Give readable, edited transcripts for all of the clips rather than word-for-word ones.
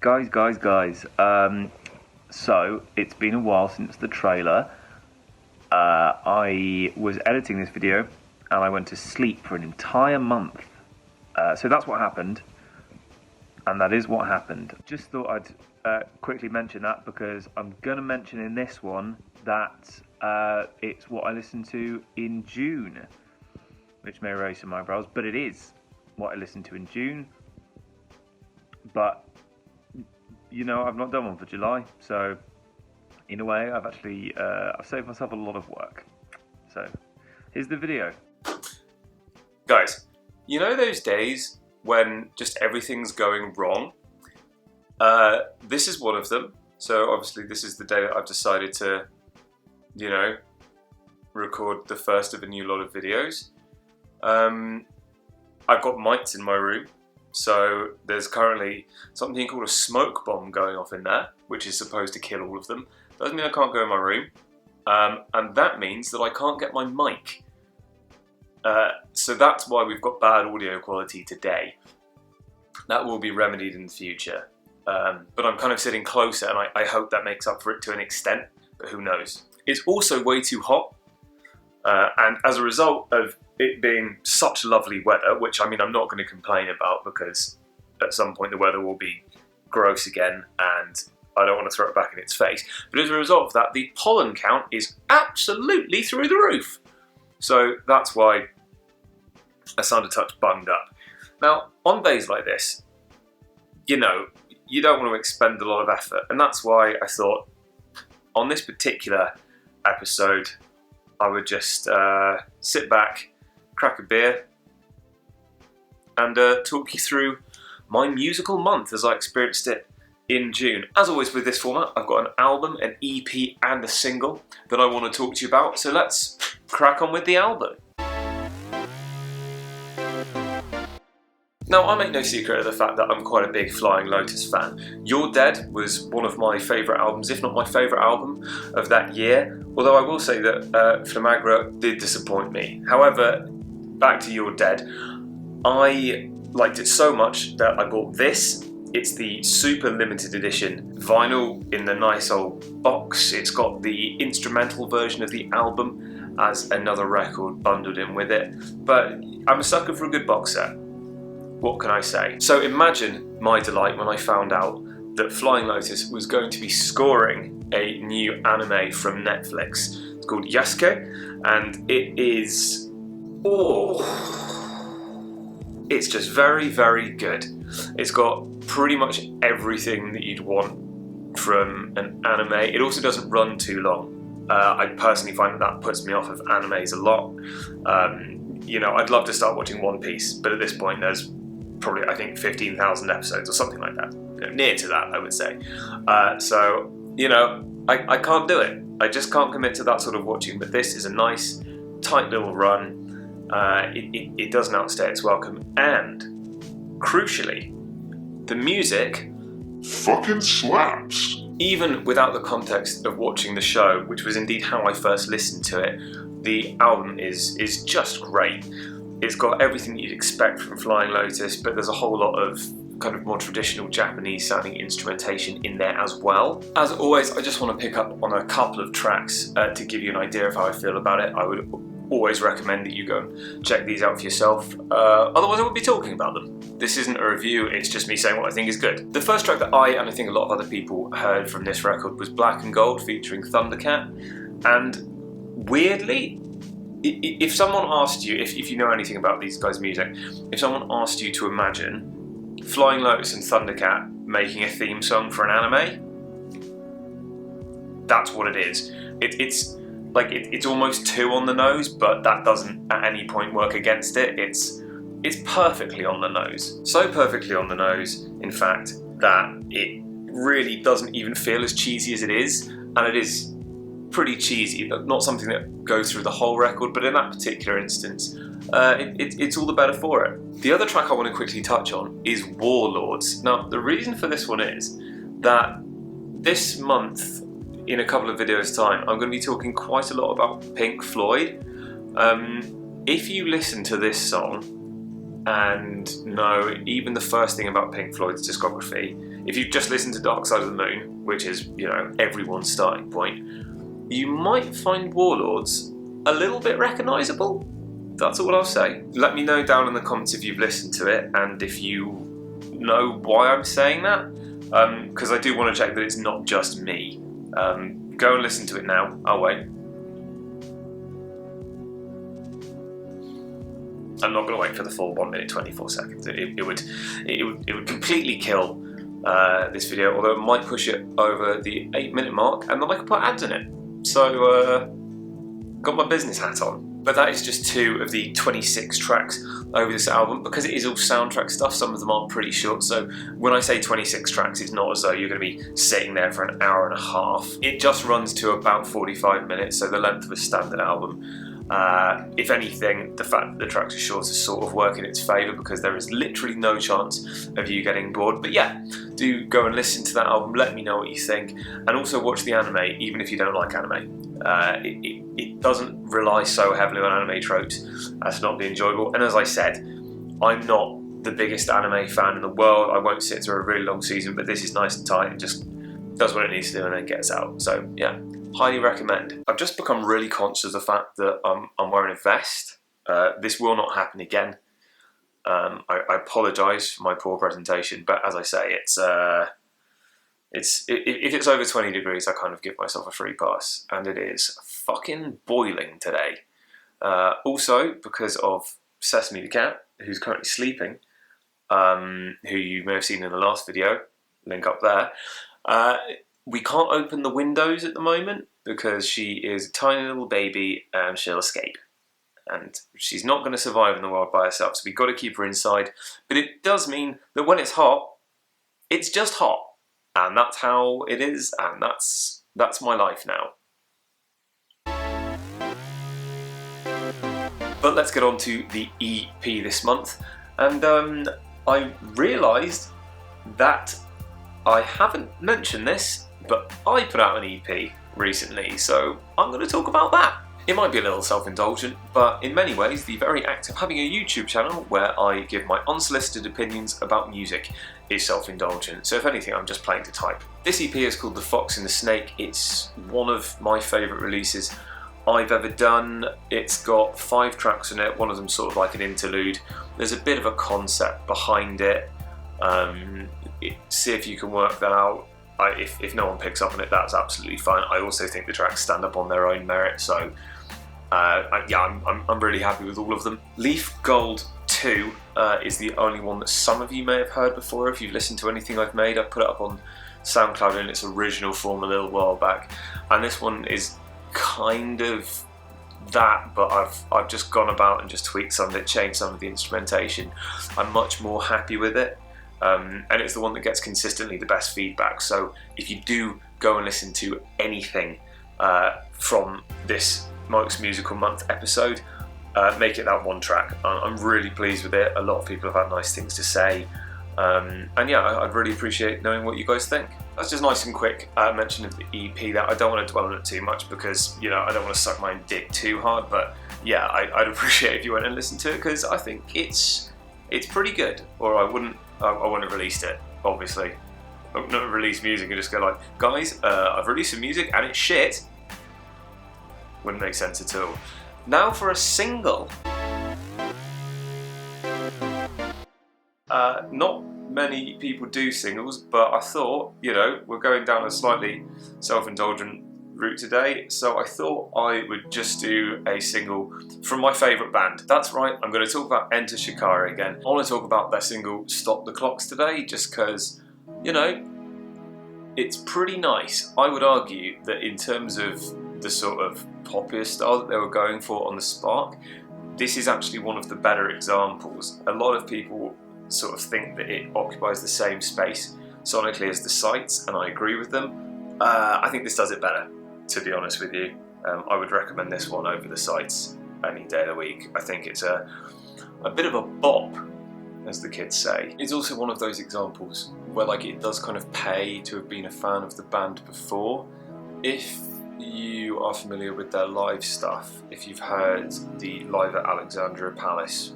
Guys. So it's been a while since the trailer. I was editing this video and I went to sleep for an entire month. So that's what happened. And that is what happened. Just thought I'd quickly mention that because I'm going to mention in this one that it's what I listened to in June, which may raise some eyebrows, but it is what I listened to in June. But, you know, I've not done one for July, so in a way I've actually I've saved myself a lot of work. So here's the video. Guys, you know those days when just everything's going wrong? This is one of them. So obviously this is the day that I've decided to, you know, record the first of a new lot of videos. I've got mics in my room, so there's currently something called a smoke bomb going off in there, which is supposed to kill all of them. Doesn't mean I can't go in my room, and that means that I can't get my mic. So that's why we've got bad audio quality today. That will be remedied in the future. But I'm kind of sitting closer and I hope that makes up for it to an extent, but who knows. It's also way too hot, and as a result of it being such lovely weather, which I mean I'm not going to complain about because at some point the weather will be gross again and I don't want to throw it back in its face, but as a result of that the pollen count is absolutely through the roof. So that's why I sound a touch bunged up. Now, on days like this, you know, you don't want to expend a lot of effort, and that's why I thought on this particular episode I would just sit back, crack a beer, and talk you through my musical month as I experienced it in June. As always with this format, I've got an album, an EP and a single that I want to talk to you about, so let's crack on with the album. Now, I make no secret of the fact that I'm quite a big Flying Lotus fan. You're Dead was one of my favourite albums, if not my favourite album of that year, although I will say that Flamagra did disappoint me. However, back to You're Dead, I liked it so much that I bought this. It's the super limited edition vinyl in the nice old box. It's got the instrumental version of the album as another record bundled in with it, but I'm a sucker for a good box set. What can I say? So imagine my delight when I found out that Flying Lotus was going to be scoring a new anime from Netflix. It's called Yasuke, and it is... it's just very, very good. It's got pretty much everything that you'd want from an anime. It also doesn't run too long. I personally find that puts me off of animes a lot. You know, I'd love to start watching One Piece, but at this point there's probably, I think, 15,000 episodes or something like that. You know, near to that, I would say. So, you know, I can't do it. I just can't commit to that sort of watching, but this is a nice, tight little run. It doesn't outstay its welcome, and, crucially, the music fucking slaps. Even without the context of watching the show, which was indeed how I first listened to it, the album is just great. It's got everything that you'd expect from Flying Lotus, but there's a whole lot of kind of more traditional Japanese sounding instrumentation in there as well. As always, I just want to pick up on a couple of tracks to give you an idea of how I feel about it. I would always recommend that you go and check these out for yourself, otherwise I wouldn't be talking about them. This isn't a review, it's just me saying what I think is good. The first track that I, and I think a lot of other people, heard from this record was Black and Gold featuring Thundercat, and weirdly, if someone asked you, if you know anything about these guys' music, if someone asked you to imagine Flying Lotus and Thundercat making a theme song for an anime, that's what it is. It's like it's almost too on the nose, but that doesn't at any point work against it. It's perfectly on the nose. So perfectly on the nose, in fact, that it really doesn't even feel as cheesy as it is, and it is pretty cheesy, not something that goes through the whole record, but in that particular instance, it's all the better for it. The other track I want to quickly touch on is Warlords. Now, the reason for this one is that this month, in a couple of videos' time, I'm going to be talking quite a lot about Pink Floyd. If you listen to this song and know even the first thing about Pink Floyd's discography, if you've just listened to Dark Side of the Moon, which is, you know, everyone's starting point, you might find Warlords a little bit recognisable. That's all I'll say. Let me know down in the comments if you've listened to it and if you know why I'm saying that, because I do want to check that it's not just me. Go and listen to it now. I'll wait. I'm not going to wait for the full 1 minute 24 seconds. It would completely kill this video, although it might push it over the 8-minute mark, and then I could put ads in it. So, got my business hat on. But that is just 2 of the 26 tracks over this album. Because it is all soundtrack stuff, some of them are pretty short, so when I say 26 tracks, it's not as though you're going to be sitting there for an hour and a half. It just runs to about 45 minutes, so the length of a standard album. If anything, the fact that the tracks are shorter sort of work in its favour, because there is literally no chance of you getting bored. But yeah, do go and listen to that album, let me know what you think, and also watch the anime, even if you don't like anime. It doesn't rely so heavily on anime tropes as to not be enjoyable, and as I said, I'm not the biggest anime fan in the world. I won't sit through a really long season, but this is nice and tight and just does what it needs to do and then gets out. So yeah, highly recommend. I've just become really conscious of the fact that I'm wearing a vest. This will not happen again. I apologise for my poor presentation, but as I say, if it's over 20 degrees, I kind of give myself a free pass, and it is fucking boiling today. Also, because of Sesame the cat, who's currently sleeping, who you may have seen in the last video, link up there, we can't open the windows at the moment because she is a tiny little baby and she'll escape. And she's not going to survive in the world by herself, so we've got to keep her inside. But it does mean that when it's hot, it's just hot. And that's how it is, and that's my life now. But let's get on to the EP this month. And I realised that I haven't mentioned this, but I put out an EP recently, so I'm going to talk about that. It might be a little self-indulgent, but in many ways the very act of having a YouTube channel where I give my unsolicited opinions about music is self-indulgent, so if anything I'm just playing to type. This EP is called The Fox and the Snake. It's one of my favourite releases I've ever done. It's got 5 tracks in it, one of them sort of like an interlude. There's a bit of a concept behind it. See if you can work that out. If no one picks up on it, that's absolutely fine. I also think the tracks stand up on their own merit, so yeah, I'm really happy with all of them. Leaf Gold 2 is the only one that some of you may have heard before if you've listened to anything I've made. I put it up on SoundCloud in its original form a little while back, and this one is kind of that, but I've just gone about and just tweaked some of it, changed some of the instrumentation. I'm much more happy with it. And it's the one that gets consistently the best feedback, so if you do go and listen to anything from this Maik's Musical Month episode, make it that one track. I'm really pleased with it. A lot of people have had nice things to say, and yeah, I'd really appreciate knowing what you guys think. That's just nice and quick mention of the EP. That I don't want to dwell on it too much because, you know, I don't want to suck my dick too hard, but yeah, I'd appreciate if you went and listened to it because I think it's pretty good, or I wouldn't have released it, obviously. I wouldn't have released music and just go like, guys, I've released some music and it's shit. Wouldn't make sense at all. Now for a single. Not many people do singles, but I thought, you know, we're going down a slightly self-indulgent route today, so I thought I would just do a single from my favourite band. That's right, I'm going to talk about Enter Shikari again. I want to talk about their single Stop the Clocks today, just because, you know, it's pretty nice. I would argue that in terms of the sort of popular style that they were going for on the Spark, this is actually one of the better examples. A lot of people sort of think that it occupies the same space sonically as the Sights, and I agree with them. I think this does it better, to be honest with you. I would recommend this one over the Sights any day of the week. I think it's a bit of a bop, as the kids say. It's also one of those examples where like it does kind of pay to have been a fan of the band before. If you are familiar with their live stuff, if you've heard the Live at Alexandria Palace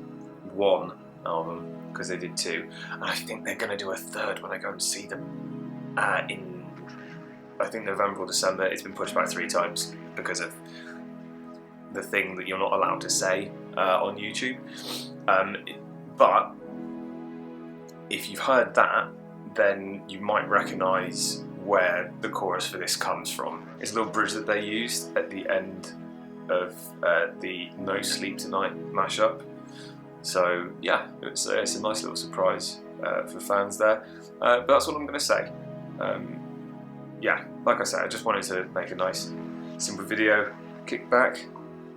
1 album, because they did 2, and I think they're going to do a 3rd when I go and see them in, I think, November or December. It's been pushed back 3 times because of the thing that you're not allowed to say on YouTube. But if you've heard that, then you might recognise where the chorus for this comes from. It's a little bridge that they used at the end of the No Sleep Tonight mashup. So yeah, it's a nice little surprise for fans there. But that's what I'm going to say. Yeah, like I said, I just wanted to make a nice, simple video, kick back,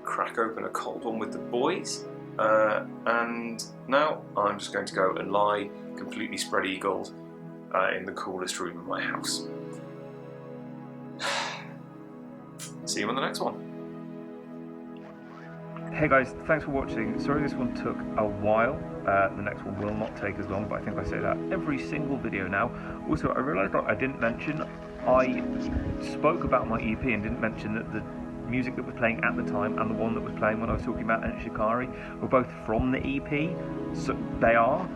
crack open a cold one with the boys, and now I'm just going to go and lie completely spread-eagled in the coolest room in my house. See you on the next one. Hey guys, thanks for watching. Sorry this one took a while. The next one will not take as long, but I think I say that every single video now. Also, I realised that I didn't mention, I spoke about my EP and didn't mention that the music that was playing at the time and the one that was playing when I was talking about Shikari were both from the EP. So they are.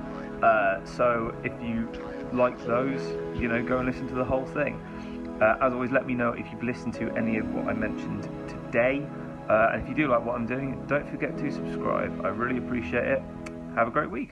So if you like those, you know, go and listen to the whole thing. As always, let me know if you've listened to any of what I mentioned today. And if you do like what I'm doing, don't forget to subscribe. I really appreciate it. Have a great week.